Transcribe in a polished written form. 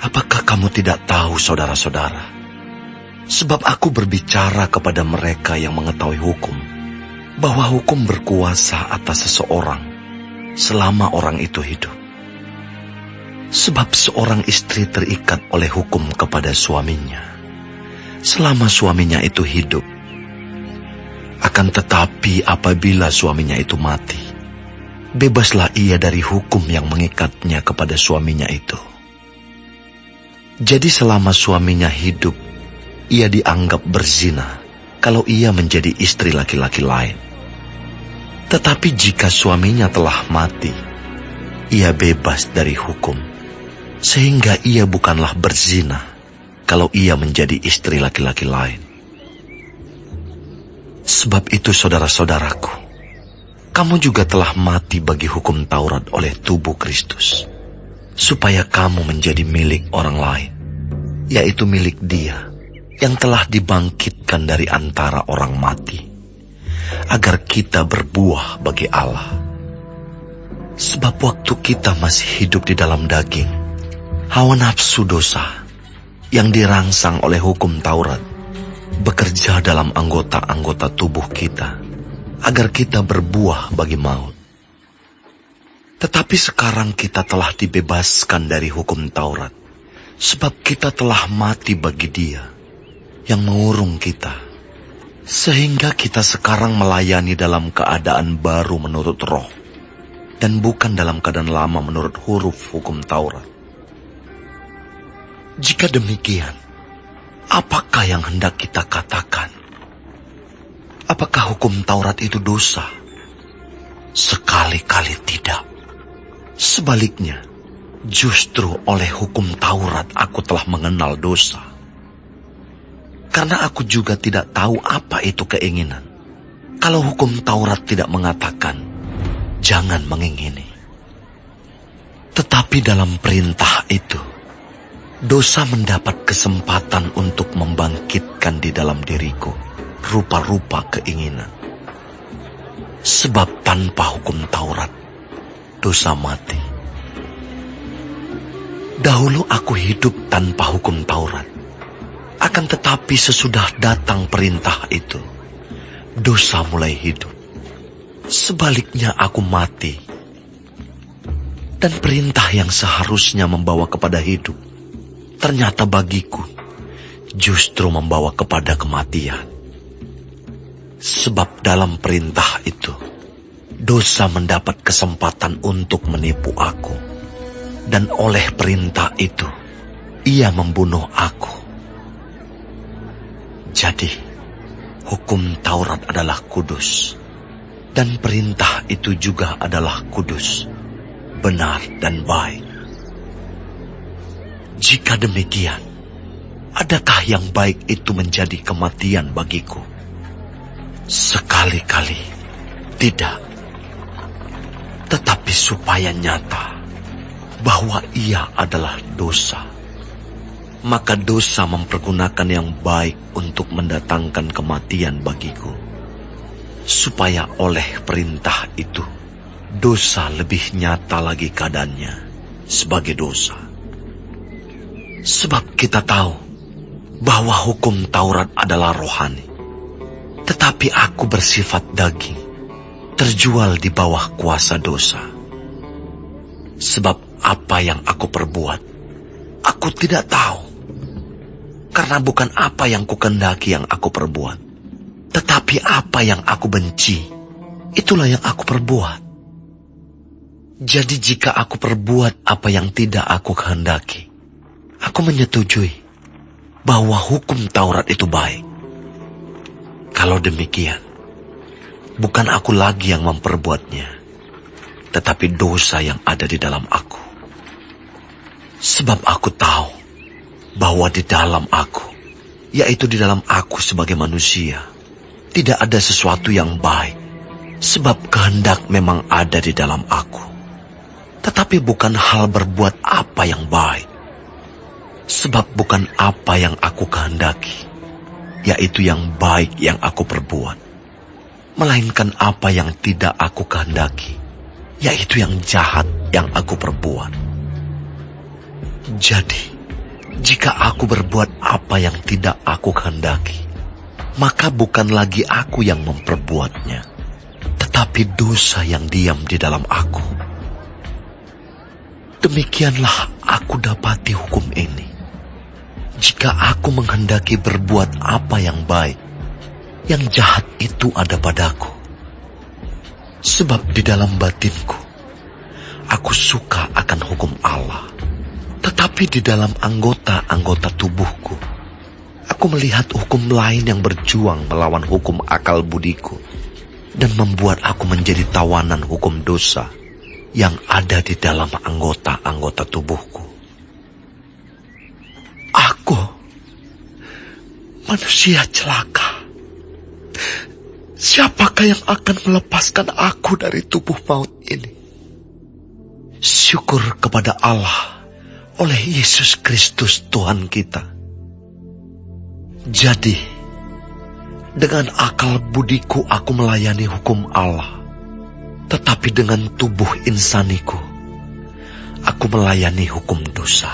Apakah kamu tidak tahu, saudara-saudara? Sebab aku berbicara kepada mereka yang mengetahui hukum, bahwa hukum berkuasa atas seseorang selama orang itu hidup. Sebab seorang istri terikat oleh hukum kepada suaminya selama suaminya itu hidup. Akan tetapi apabila suaminya itu mati, bebaslah ia dari hukum yang mengikatnya kepada suaminya itu. Jadi selama suaminya hidup, ia dianggap berzina kalau ia menjadi istri laki-laki lain. Tetapi jika suaminya telah mati, ia bebas dari hukum, sehingga ia bukanlah berzina kalau ia menjadi istri laki-laki lain. Sebab itu saudara-saudaraku, kamu juga telah mati bagi hukum Taurat oleh tubuh Kristus, supaya kamu menjadi milik orang lain, yaitu milik Dia yang telah dibangkitkan dari antara orang mati, agar kita berbuah bagi Allah. Sebab waktu kita masih hidup di dalam daging, hawa nafsu dosa yang dirangsang oleh hukum Taurat bekerja dalam anggota-anggota tubuh kita, agar kita berbuah bagi maut. Tetapi sekarang kita telah dibebaskan dari hukum Taurat, sebab kita telah mati bagi Dia yang mengurung kita, sehingga kita sekarang melayani dalam keadaan baru menurut roh, dan bukan dalam keadaan lama menurut huruf hukum Taurat. Jika demikian, apakah yang hendak kita katakan? Apakah hukum Taurat itu dosa? Sekali-kali tidak. Sebaliknya, justru oleh hukum Taurat aku telah mengenal dosa. Karena aku juga tidak tahu apa itu keinginan, kalau hukum Taurat tidak mengatakan, jangan mengingini. Tetapi dalam perintah itu, dosa mendapat kesempatan untuk membangkitkan di dalam diriku rupa-rupa keinginan. Sebab tanpa hukum Taurat, dosa mati. Dahulu aku hidup tanpa hukum Taurat. Akan tetapi sesudah datang perintah itu, dosa mulai hidup. Sebaliknya aku mati. Dan perintah yang seharusnya membawa kepada hidup, ternyata bagiku justru membawa kepada kematian. Sebab dalam perintah itu, dosa mendapat kesempatan untuk menipu aku. Dan oleh perintah itu, ia membunuh aku. Jadi, hukum Taurat adalah kudus, dan perintah itu juga adalah kudus, benar dan baik. Jika demikian, adakah yang baik itu menjadi kematian bagiku? Sekali-kali tidak. Tetapi supaya nyata bahwa ia adalah dosa, maka dosa mempergunakan yang baik untuk mendatangkan kematian bagiku, supaya oleh perintah itu dosa lebih nyata lagi keadaannya sebagai dosa. Sebab kita tahu bahwa hukum Taurat adalah rohani, tetapi aku bersifat daging, terjual di bawah kuasa dosa. Sebab apa yang aku perbuat, aku tidak tahu. Karena bukan apa yang kukendaki yang aku perbuat, tetapi apa yang aku benci, itulah yang aku perbuat. Jadi jika aku perbuat apa yang tidak aku kehendaki, aku menyetujui bahwa hukum Taurat itu baik. Kalau demikian, bukan aku lagi yang memperbuatnya, tetapi dosa yang ada di dalam aku. Sebab aku tahu bahwa di dalam aku, yaitu di dalam aku sebagai manusia, tidak ada sesuatu yang baik, sebab kehendak memang ada di dalam aku. Tetapi bukan hal berbuat apa yang baik, sebab bukan apa yang aku kehendaki, yaitu yang baik yang aku perbuat, melainkan apa yang tidak aku kehendaki, yaitu yang jahat yang aku perbuat. Jadi, Jika aku berbuat apa yang tidak aku kehendaki, maka bukan lagi aku yang memperbuatnya, tetapi dosa yang diam di dalam aku. Demikianlah aku dapati hukum ini. Jika aku menghendaki berbuat apa yang baik, yang jahat itu ada padaku. Sebab di dalam batinku, aku suka akan hukum Allah. Tetapi di dalam anggota-anggota tubuhku, aku melihat hukum lain yang berjuang melawan hukum akal budiku dan membuat aku menjadi tawanan hukum dosa yang ada di dalam anggota-anggota tubuhku. Aku, manusia celaka. Siapakah yang akan melepaskan aku dari tubuh maut ini? Syukur kepada Allah oleh Yesus Kristus Tuhan kita. Jadi, dengan akal budiku aku melayani hukum Allah, tetapi dengan tubuh insaniku, aku melayani hukum dosa.